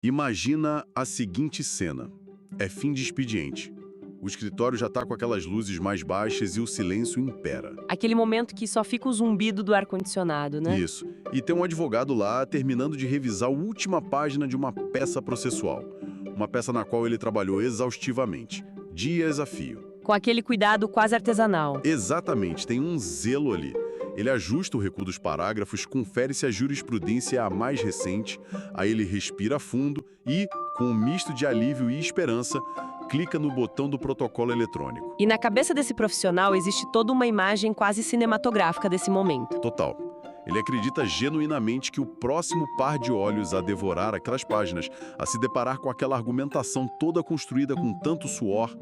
Imagina a seguinte cena. É fim de expediente. O escritório já está com aquelas luzes mais baixas e o silêncio impera. Aquele momento que só fica o zumbido do ar-condicionado, né? Isso. E tem um advogado lá terminando de revisar a última página de uma peça processual. Uma peça na qual ele trabalhou exaustivamente, dias a fio. Com aquele cuidado quase artesanal. Exatamente, tem um zelo ali. Ele ajusta o recuo dos parágrafos, confere se a jurisprudência é a mais recente, aí ele respira fundo e, com um misto de alívio e esperança, clica no botão do protocolo eletrônico. E na cabeça desse profissional existe toda uma imagem quase cinematográfica desse momento. Total. Ele acredita genuinamente que o próximo par de olhos a devorar aquelas páginas, a se deparar com aquela argumentação toda construída com tanto suor,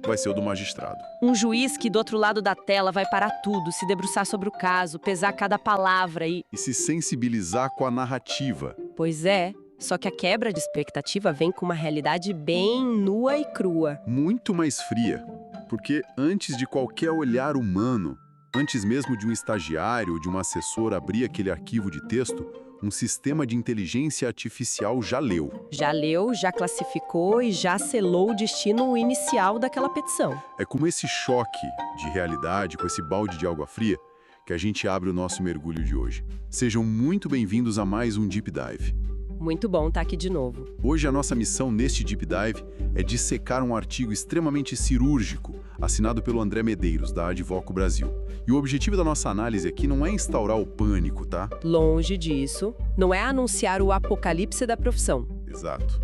vai ser o do magistrado. Um juiz que do outro lado da tela vai parar tudo, se debruçar sobre o caso, pesar cada palavra e se sensibilizar com a narrativa. Pois é, só que a quebra de expectativa vem com uma realidade bem nua e crua. Muito mais fria, porque antes de qualquer olhar humano, antes mesmo de um estagiário ou de um assessor abrir aquele arquivo de texto, um sistema de inteligência artificial já leu. Já leu, já classificou e já selou o destino inicial daquela petição. É como esse choque de realidade, com esse balde de água fria, que a gente abre o nosso mergulho de hoje. Sejam muito bem-vindos a mais um Deep Dive. Muito bom estar aqui de novo. Hoje a nossa missão neste Deep Dive é dissecar um artigo extremamente cirúrgico, assinado pelo André Medeiros, da Advoco Brasil. E o objetivo da nossa análise aqui não é instaurar o pânico, tá? Longe disso, não é anunciar o apocalipse da profissão. Exato.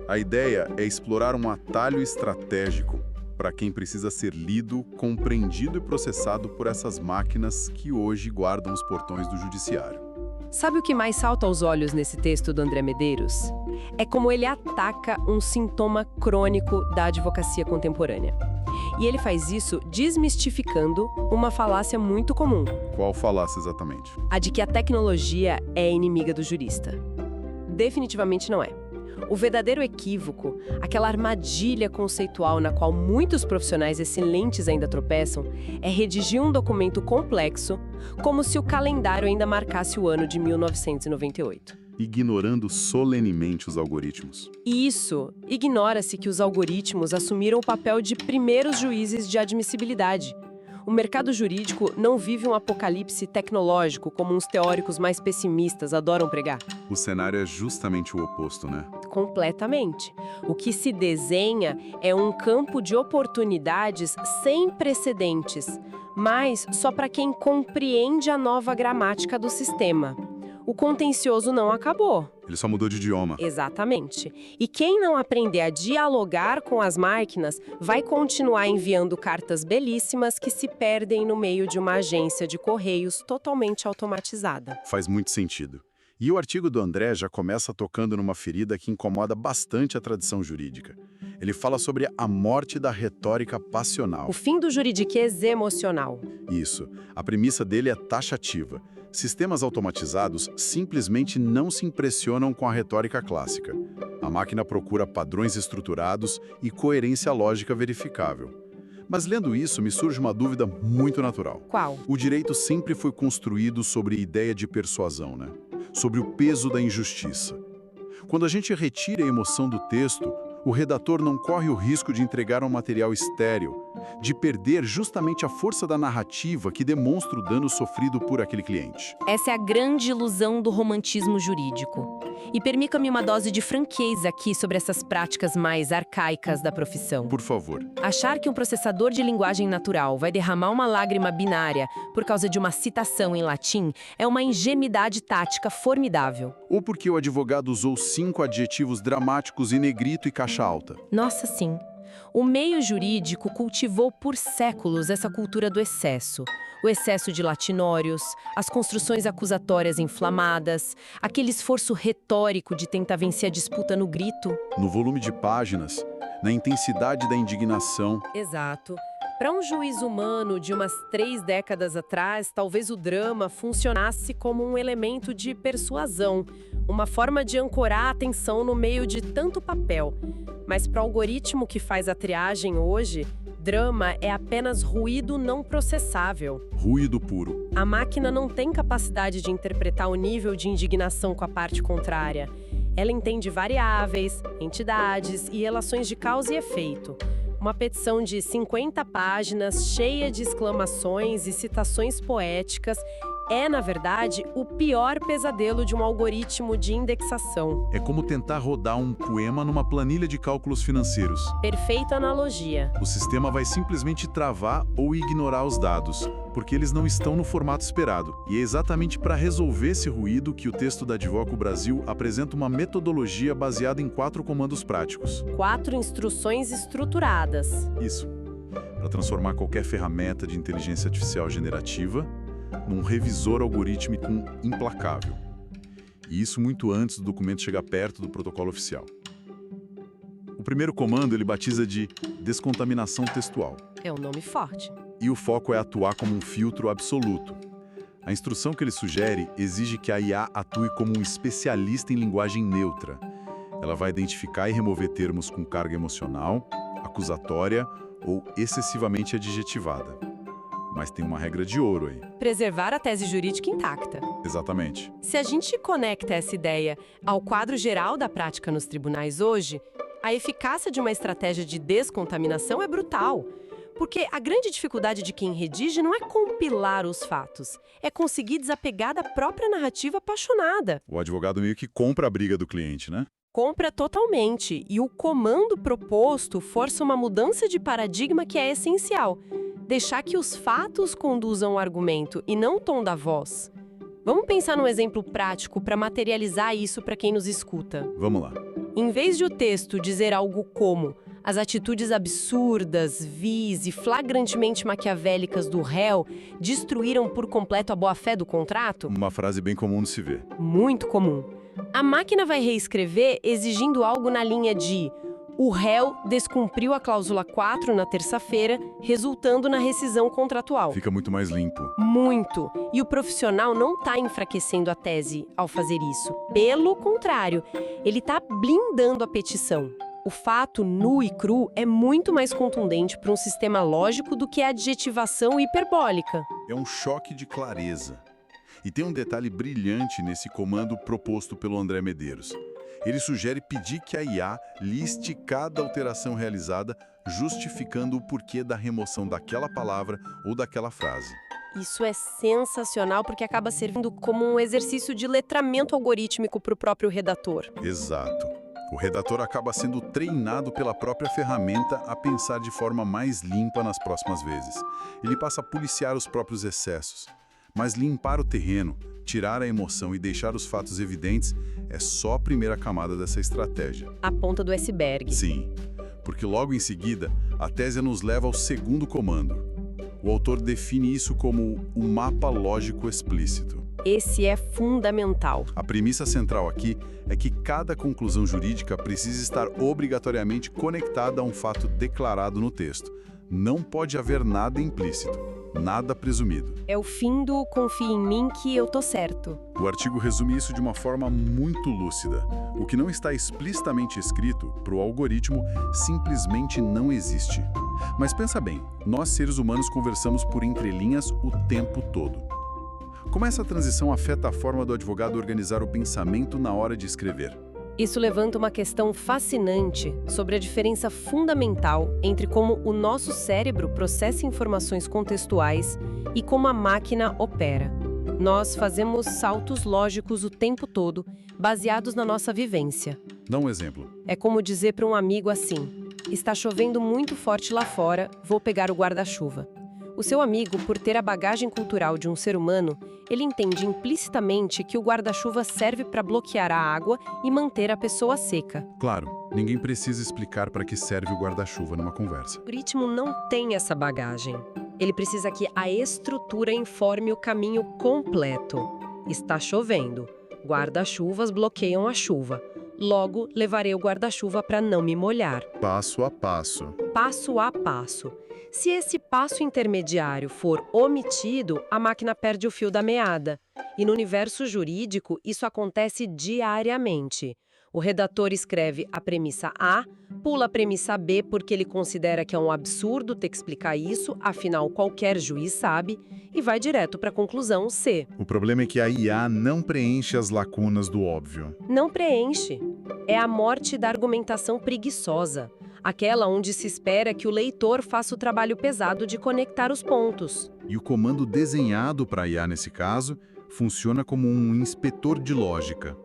A ideia é explorar um atalho estratégico para quem precisa ser lido, compreendido e processado por essas máquinas que hoje guardam os portões do judiciário. Sabe o que mais salta aos olhos nesse texto do André Medeiros? É como ele ataca um sintoma crônico da advocacia contemporânea. E ele faz isso desmistificando uma falácia muito comum. Qual falácia exatamente? A de que a tecnologia é inimiga do jurista. Definitivamente não é. O verdadeiro equívoco, aquela armadilha conceitual na qual muitos profissionais excelentes ainda tropeçam, é redigir um documento complexo, como se o calendário ainda marcasse o ano de 1998. Ignorando solenemente os algoritmos. E isso, ignora-se que os algoritmos assumiram o papel de primeiros juízes de admissibilidade. O mercado jurídico não vive um apocalipse tecnológico como uns teóricos mais pessimistas adoram pregar. O cenário é justamente o oposto, né? Completamente. O que se desenha é um campo de oportunidades sem precedentes, mas só para quem compreende a nova gramática do sistema. O contencioso não acabou. Ele só mudou de idioma. Exatamente. E quem não aprender a dialogar com as máquinas vai continuar enviando cartas belíssimas que se perdem no meio de uma agência de correios totalmente automatizada. Faz muito sentido. E o artigo do André já começa tocando numa ferida que incomoda bastante a tradição jurídica. Ele fala sobre a morte da retórica passional. O fim do juridiquês emocional. Isso. A premissa dele é taxativa. Sistemas automatizados simplesmente não se impressionam com a retórica clássica. A máquina procura padrões estruturados e coerência lógica verificável. Mas lendo isso, me surge uma dúvida muito natural. Qual? O direito sempre foi construído sobre a ideia de persuasão, né? Sobre o peso da injustiça. Quando a gente retira a emoção do texto, o redator não corre o risco de entregar um material estéril, de perder justamente a força da narrativa que demonstra o dano sofrido por aquele cliente. Essa é a grande ilusão do romantismo jurídico. E permita-me uma dose de franqueza aqui sobre essas práticas mais arcaicas da profissão. Por favor. Achar que um processador de linguagem natural vai derramar uma lágrima binária por causa de uma citação em latim é uma ingenuidade tática formidável. Ou porque o advogado usou 5 adjetivos dramáticos em negrito e caixa alta. Nossa, sim. O meio jurídico cultivou por séculos essa cultura do excesso. O excesso de latinórios, as construções acusatórias inflamadas, aquele esforço retórico de tentar vencer a disputa no grito. No volume de páginas, na intensidade da indignação. Exato. Para um juiz humano de umas 3 décadas atrás, talvez o drama funcionasse como um elemento de persuasão, uma forma de ancorar a atenção no meio de tanto papel. Mas para o algoritmo que faz a triagem hoje, drama é apenas ruído não processável. Ruído puro. A máquina não tem capacidade de interpretar o nível de indignação com a parte contrária. Ela entende variáveis, entidades e relações de causa e efeito. Uma petição de 50 páginas, cheia de exclamações e citações poéticas, é, na verdade, o pior pesadelo de um algoritmo de indexação. É como tentar rodar um poema numa planilha de cálculos financeiros. Perfeita analogia. O sistema vai simplesmente travar ou ignorar os dados, porque eles não estão no formato esperado. E é exatamente para resolver esse ruído que o texto da Advoco Brasil apresenta uma metodologia baseada em 4 comandos práticos. 4 instruções estruturadas. Isso. Para transformar qualquer ferramenta de inteligência artificial generativa num revisor algorítmico implacável. E isso muito antes do documento chegar perto do protocolo oficial. O primeiro comando ele batiza de descontaminação textual. É um nome forte. E o foco é atuar como um filtro absoluto. A instrução que ele sugere exige que a IA atue como um especialista em linguagem neutra. Ela vai identificar e remover termos com carga emocional, acusatória ou excessivamente adjetivada. Mas tem uma regra de ouro aí. Preservar a tese jurídica intacta. Exatamente. Se a gente conecta essa ideia ao quadro geral da prática nos tribunais hoje, a eficácia de uma estratégia de descontaminação é brutal. Porque a grande dificuldade de quem redige não é compilar os fatos, é conseguir desapegar da própria narrativa apaixonada. O advogado meio que compra a briga do cliente, né? Compra totalmente, e o comando proposto força uma mudança de paradigma que é essencial. Deixar que os fatos conduzam o argumento e não o tom da voz. Vamos pensar num exemplo prático para materializar isso para quem nos escuta. Vamos lá. Em vez de o texto dizer algo como as atitudes absurdas, vis e flagrantemente maquiavélicas do réu destruíram por completo a boa-fé do contrato, Uma frase bem comum de se ver. muito comum, a máquina vai reescrever exigindo algo na linha de o réu descumpriu a cláusula 4 na terça-feira, resultando na rescisão contratual. Fica muito mais limpo. Muito. E o profissional não está enfraquecendo a tese ao fazer isso. Pelo contrário, ele está blindando a petição. O fato nu e cru é muito mais contundente para um sistema lógico do que a adjetivação hiperbólica. É um choque de clareza. E tem um detalhe brilhante nesse comando proposto pelo André Medeiros. Ele sugere pedir que a IA liste cada alteração realizada, justificando o porquê da remoção daquela palavra ou daquela frase. Isso é sensacional porque acaba servindo como um exercício de letramento algorítmico para o próprio redator. Exato. O redator acaba sendo treinado pela própria ferramenta a pensar de forma mais limpa nas próximas vezes. Ele passa a policiar os próprios excessos. Mas limpar o terreno, tirar a emoção e deixar os fatos evidentes é só a primeira camada dessa estratégia. A ponta do iceberg. Sim, porque logo em seguida, a tese nos leva ao segundo comando. O autor define isso como um mapa lógico explícito. Esse é fundamental. A premissa central aqui é que cada conclusão jurídica precisa estar obrigatoriamente conectada a um fato declarado no texto. Não pode haver nada implícito, nada presumido. É o fim do confie em mim que eu tô certo. O artigo resume isso de uma forma muito lúcida. O que não está explicitamente escrito, para o algoritmo, simplesmente não existe. Mas pensa bem, nós seres humanos conversamos por entrelinhas o tempo todo. Como essa transição afeta a forma do advogado organizar o pensamento na hora de escrever? Isso levanta uma questão fascinante sobre a diferença fundamental entre como o nosso cérebro processa informações contextuais e como a máquina opera. Nós fazemos saltos lógicos o tempo todo, baseados na nossa vivência. Dá um exemplo. É como dizer para um amigo assim: está chovendo muito forte lá fora, vou pegar o guarda-chuva. O seu amigo, por ter a bagagem cultural de um ser humano, ele entende implicitamente que o guarda-chuva serve para bloquear a água e manter a pessoa seca. Claro, ninguém precisa explicar para que serve o guarda-chuva numa conversa. O algoritmo não tem essa bagagem. Ele precisa que a estrutura informe o caminho completo. Está chovendo. Guarda-chuvas bloqueiam a chuva. Logo, levarei o guarda-chuva para não me molhar. Passo a passo. Passo a passo. Se esse passo intermediário for omitido, a máquina perde o fio da meada. E no universo jurídico, isso acontece diariamente. O redator escreve a premissa A, pula a premissa B porque ele considera que é um absurdo ter que explicar isso, afinal qualquer juiz sabe, e vai direto para a conclusão C. O problema é que a IA não preenche as lacunas do óbvio. Não preenche. É a morte da argumentação preguiçosa, aquela onde se espera que o leitor faça o trabalho pesado de conectar os pontos. E o comando desenhado para a IA nesse caso funciona como um inspetor de lógica.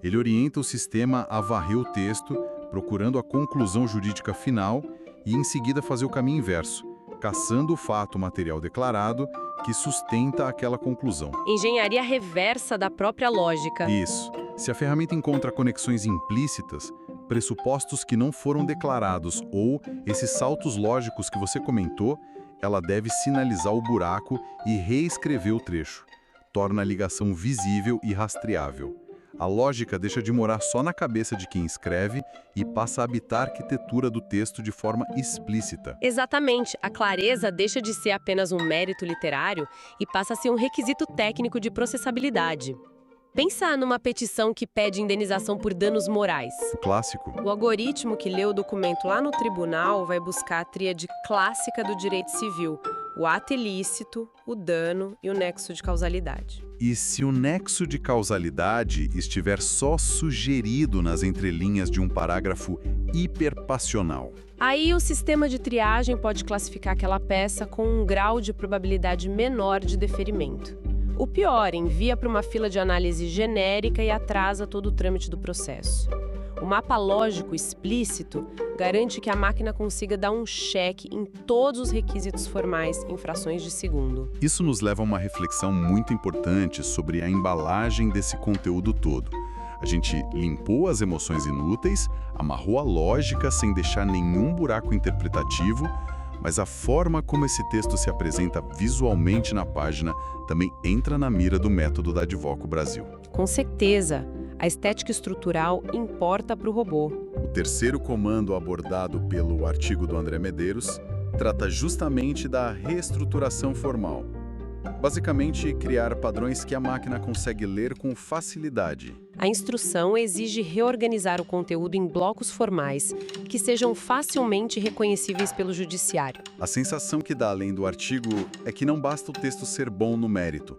Ele orienta o sistema a varrer o texto, procurando a conclusão jurídica final e em seguida fazer o caminho inverso, caçando o fato material declarado que sustenta aquela conclusão. Engenharia reversa da própria lógica. Isso. Se a ferramenta encontra conexões implícitas, pressupostos que não foram declarados ou esses saltos lógicos que você comentou, ela deve sinalizar o buraco e reescrever o trecho. Torna a ligação visível e rastreável. A lógica deixa de morar só na cabeça de quem escreve e passa a habitar a arquitetura do texto de forma explícita. Exatamente. A clareza deixa de ser apenas um mérito literário e passa a ser um requisito técnico de processabilidade. Pensa numa petição que pede indenização por danos morais. O clássico. O algoritmo que lê o documento lá no tribunal vai buscar a tríade clássica do direito civil: o ato ilícito, o dano e o nexo de causalidade. E se o nexo de causalidade estiver só sugerido nas entrelinhas de um parágrafo hiperpassional? Aí o sistema de triagem pode classificar aquela peça com um grau de probabilidade menor de deferimento. O pior, envia para uma fila de análise genérica e atrasa todo o trâmite do processo. O mapa lógico explícito garante que a máquina consiga dar um cheque em todos os requisitos formais em frações de segundo. Isso nos leva a uma reflexão muito importante sobre a embalagem desse conteúdo todo. A gente limpou as emoções inúteis, amarrou a lógica sem deixar nenhum buraco interpretativo, mas a forma como esse texto se apresenta visualmente na página também entra na mira do método da Advoco Brasil. Com certeza, a estética estrutural importa para o robô. O terceiro comando abordado pelo artigo do André Medeiros trata justamente da reestruturação formal. Basicamente, criar padrões que a máquina consegue ler com facilidade. A instrução exige reorganizar o conteúdo em blocos formais que sejam facilmente reconhecíveis pelo judiciário. A sensação que dá além do artigo é que não basta o texto ser bom no mérito.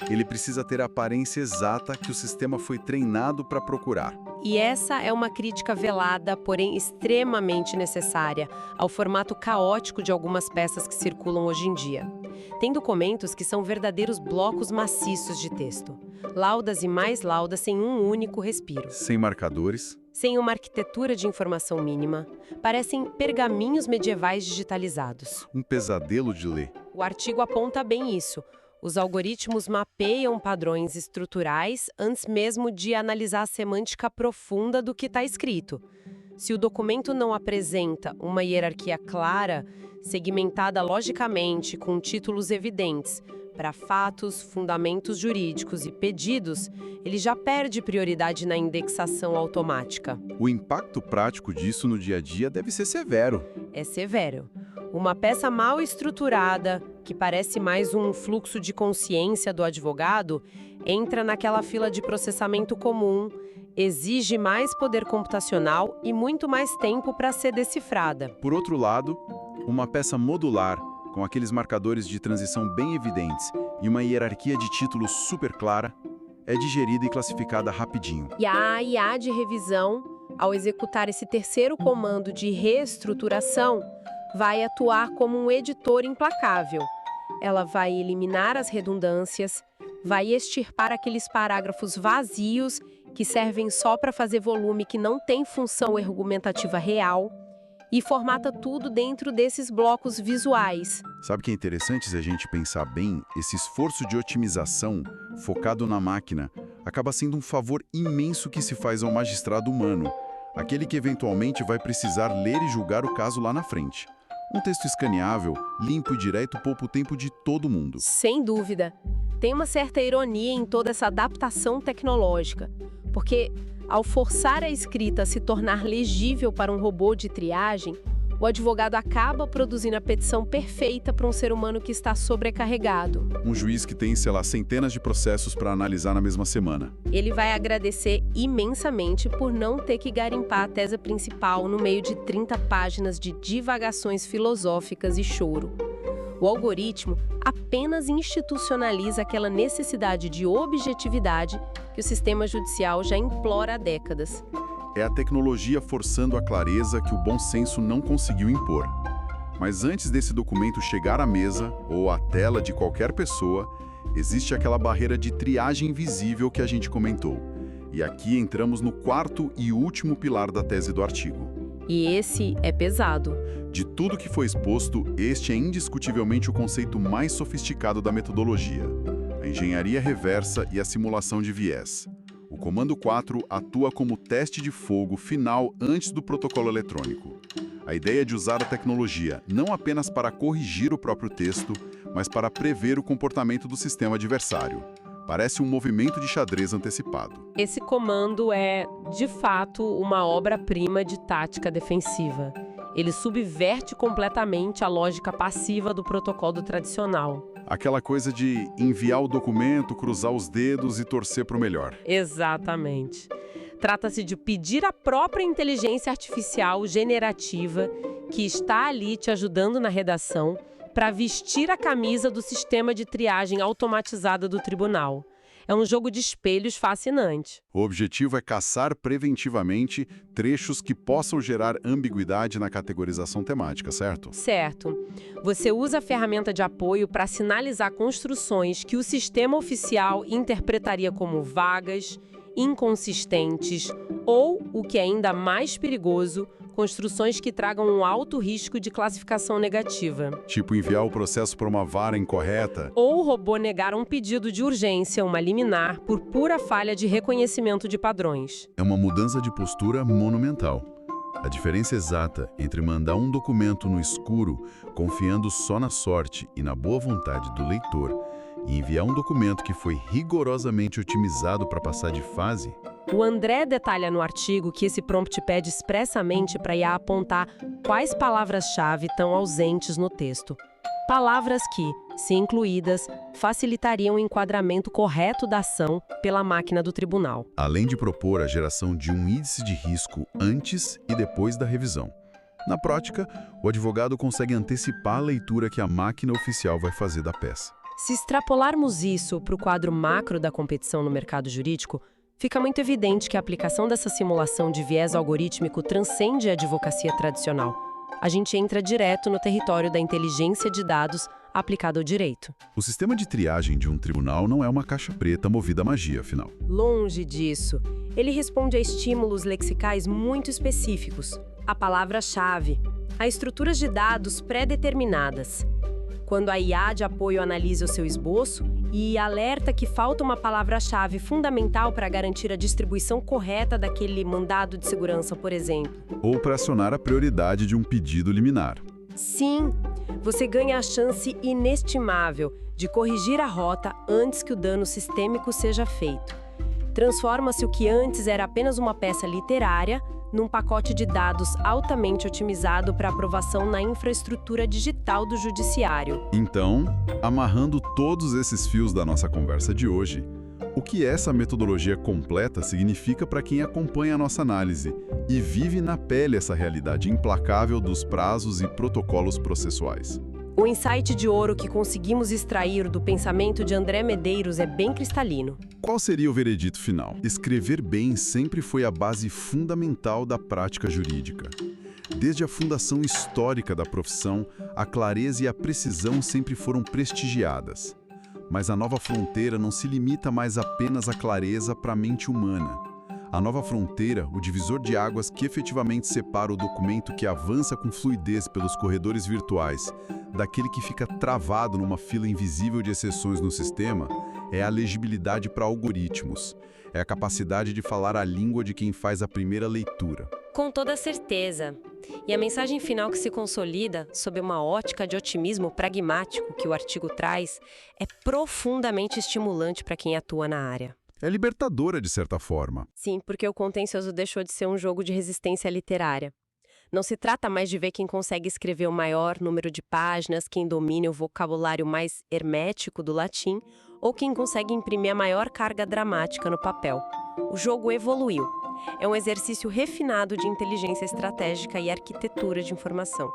Ele precisa ter a aparência exata que o sistema foi treinado para procurar. E essa é uma crítica velada, porém extremamente necessária, ao formato caótico de algumas peças que circulam hoje em dia. Tem documentos que são verdadeiros blocos maciços de texto. Laudas e mais laudas sem um único respiro. Sem marcadores. Sem uma arquitetura de informação mínima. Parecem pergaminhos medievais digitalizados. Um pesadelo de ler. O artigo aponta bem isso. Os algoritmos mapeiam padrões estruturais antes mesmo de analisar a semântica profunda do que está escrito. Se o documento não apresenta uma hierarquia clara, segmentada logicamente, com títulos evidentes, para fatos, fundamentos jurídicos e pedidos, ele já perde prioridade na indexação automática. O impacto prático disso no dia a dia deve ser severo. É severo. Uma peça mal estruturada, que parece mais um fluxo de consciência do advogado, entra naquela fila de processamento comum, exige mais poder computacional e muito mais tempo para ser decifrada. Por outro lado, uma peça modular, com aqueles marcadores de transição bem evidentes e uma hierarquia de títulos super clara, é digerida e classificada rapidinho. E a IA de revisão, ao executar esse terceiro comando de reestruturação, vai atuar como um editor implacável. Ela vai eliminar as redundâncias, vai extirpar aqueles parágrafos vazios que servem só para fazer volume que não tem função argumentativa real e formata tudo dentro desses blocos visuais. Sabe o que é interessante se a gente pensar bem? Esse esforço de otimização focado na máquina acaba sendo um favor imenso que se faz ao magistrado humano, aquele que eventualmente vai precisar ler e julgar o caso lá na frente. Um texto escaneável, limpo e direto poupa o tempo de todo mundo. Sem dúvida. Tem uma certa ironia em toda essa adaptação tecnológica, porque ao forçar a escrita a se tornar legível para um robô de triagem, O advogado acaba produzindo a petição perfeita para um ser humano que está sobrecarregado. Um juiz que tem, sei lá, centenas de processos para analisar na mesma semana. Ele vai agradecer imensamente por não ter que garimpar a tese principal no meio de 30 páginas de divagações filosóficas e choro. O algoritmo apenas institucionaliza aquela necessidade de objetividade que o sistema judicial já implora há décadas. É a tecnologia forçando a clareza que o bom senso não conseguiu impor. Mas antes desse documento chegar à mesa ou à tela de qualquer pessoa, existe aquela barreira de triagem invisível que a gente comentou. E aqui entramos no quarto e último pilar da tese do artigo. E esse é pesado. De tudo que foi exposto, este é indiscutivelmente o conceito mais sofisticado da metodologia: a engenharia reversa e a simulação de viés. O Comando 4 atua como teste de fogo final antes do protocolo eletrônico. A ideia é de usar a tecnologia não apenas para corrigir o próprio texto, mas para prever o comportamento do sistema adversário. Parece um movimento de xadrez antecipado. Esse comando é, de fato, uma obra-prima de tática defensiva. Ele subverte completamente a lógica passiva do protocolo tradicional. Aquela coisa de enviar o documento, cruzar os dedos e torcer para o melhor. Exatamente. Trata-se de pedir à própria inteligência artificial generativa, que está ali te ajudando na redação, para vestir a camisa do sistema de triagem automatizada do tribunal. É um jogo de espelhos fascinante. O objetivo é caçar preventivamente trechos que possam gerar ambiguidade na categorização temática, certo? Certo. Você usa a ferramenta de apoio para sinalizar construções que o sistema oficial interpretaria como vagas, inconsistentes ou, o que é ainda mais perigoso, construções que tragam um alto risco de classificação negativa. Tipo enviar o processo para uma vara incorreta. Ou o robô negar um pedido de urgência, uma liminar, por pura falha de reconhecimento de padrões. É uma mudança de postura monumental. A diferença exata entre mandar um documento no escuro, confiando só na sorte e na boa vontade do leitor, e enviar um documento que foi rigorosamente otimizado para passar de fase. O André detalha no artigo que esse prompt pede expressamente para a IA apontar quais palavras-chave estão ausentes no texto. Palavras que, se incluídas, facilitariam o enquadramento correto da ação pela máquina do tribunal. Além de propor a geração de um índice de risco antes e depois da revisão. Na prática, o advogado consegue antecipar a leitura que a máquina oficial vai fazer da peça. Se extrapolarmos isso para o quadro macro da competição no mercado jurídico, fica muito evidente que a aplicação dessa simulação de viés algorítmico transcende a advocacia tradicional. A gente entra direto no território da inteligência de dados aplicada ao direito. O sistema de triagem de um tribunal não é uma caixa preta movida à magia, afinal. Longe disso. Ele responde a estímulos lexicais muito específicos, a palavra-chave, a estruturas de dados pré-determinadas. Quando a IA de apoio analisa o seu esboço e alerta que falta uma palavra-chave fundamental para garantir a distribuição correta daquele mandado de segurança, por exemplo. Ou para acionar a prioridade de um pedido liminar. Sim, você ganha a chance inestimável de corrigir a rota antes que o dano sistêmico seja feito. Transforma-se o que antes era apenas uma peça literária num pacote de dados altamente otimizado para aprovação na infraestrutura digital do judiciário. Então, amarrando todos esses fios da nossa conversa de hoje, o que essa metodologia completa significa para quem acompanha a nossa análise e vive na pele essa realidade implacável dos prazos e protocolos processuais? O insight de ouro que conseguimos extrair do pensamento de André Medeiros é bem cristalino. Qual seria o veredito final? Escrever bem sempre foi a base fundamental da prática jurídica. Desde a fundação histórica da profissão, a clareza e a precisão sempre foram prestigiadas. Mas a nova fronteira não se limita mais apenas à clareza para a mente humana. A nova fronteira, o divisor de águas que efetivamente separa o documento que avança com fluidez pelos corredores virtuais daquele que fica travado numa fila invisível de exceções no sistema, é a legibilidade para algoritmos. É a capacidade de falar a língua de quem faz a primeira leitura. Com toda certeza. E a mensagem final que se consolida, sob uma ótica de otimismo pragmático que o artigo traz, é profundamente estimulante para quem atua na área. É libertadora, de certa forma. Sim, porque o contencioso deixou de ser um jogo de resistência literária. Não se trata mais de ver quem consegue escrever o maior número de páginas, quem domina o vocabulário mais hermético do latim, ou quem consegue imprimir a maior carga dramática no papel. O jogo evoluiu. É um exercício refinado de inteligência estratégica e arquitetura de informação.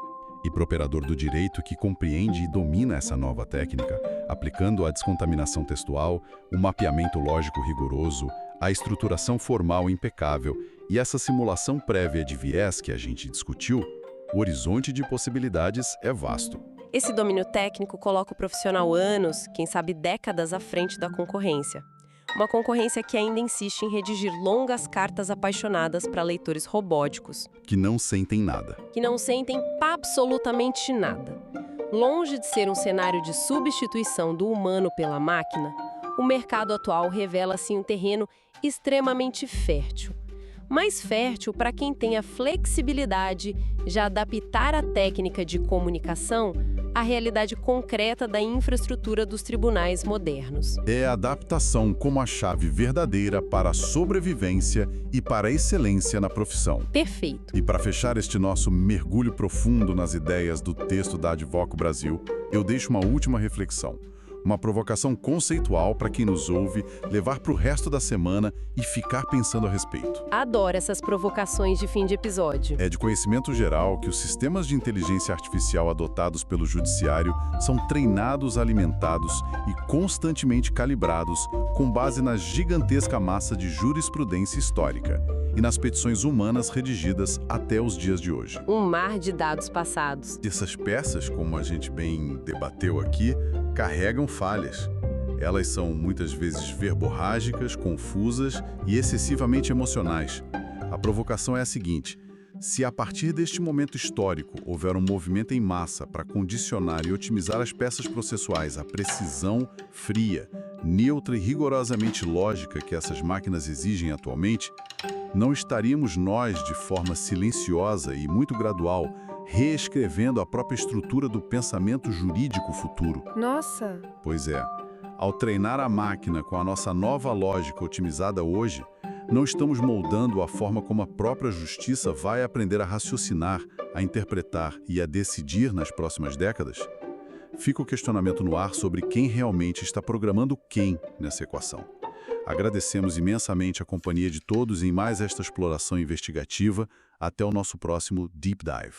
E para o operador do direito que compreende e domina essa nova técnica, aplicando a descontaminação textual, o mapeamento lógico rigoroso, a estruturação formal impecável e essa simulação prévia de viés que a gente discutiu, o horizonte de possibilidades é vasto. Esse domínio técnico coloca o profissional anos, quem sabe décadas à frente da concorrência. Uma concorrência que ainda insiste em redigir longas cartas apaixonadas para leitores robóticos. Que não sentem nada. Que não sentem absolutamente nada. Longe de ser um cenário de substituição do humano pela máquina, o mercado atual revela-se um terreno extremamente fértil. Mais fértil para quem tem a flexibilidade de adaptar a técnica de comunicação à realidade concreta da infraestrutura dos tribunais modernos. É a adaptação como a chave verdadeira para a sobrevivência e para a excelência na profissão. Perfeito. E para fechar este nosso mergulho profundo nas ideias do texto da Advoco Brasil, eu deixo uma última reflexão. Uma provocação conceitual para quem nos ouve levar para o resto da semana e ficar pensando a respeito. Adoro essas provocações de fim de episódio. É de conhecimento geral que os sistemas de inteligência artificial adotados pelo judiciário são treinados, alimentados e constantemente calibrados com base na gigantesca massa de jurisprudência histórica e nas petições humanas redigidas até os dias de hoje. Um mar de dados passados. Essas peças, como a gente bem debateu aqui, carregam falhas. Elas são muitas vezes verborrágicas, confusas e excessivamente emocionais. A provocação é a seguinte: se a partir deste momento histórico houver um movimento em massa para condicionar e otimizar as peças processuais à precisão fria, neutra e rigorosamente lógica que essas máquinas exigem atualmente, não estaríamos nós, de forma silenciosa e muito gradual, reescrevendo a própria estrutura do pensamento jurídico futuro? Nossa! Pois é, ao treinar a máquina com a nossa nova lógica otimizada hoje, não estamos moldando a forma como a própria justiça vai aprender a raciocinar, a interpretar e a decidir nas próximas décadas? Fica o questionamento no ar sobre quem realmente está programando quem nessa equação. Agradecemos imensamente a companhia de todos em mais esta exploração investigativa. Até o nosso próximo Deep Dive.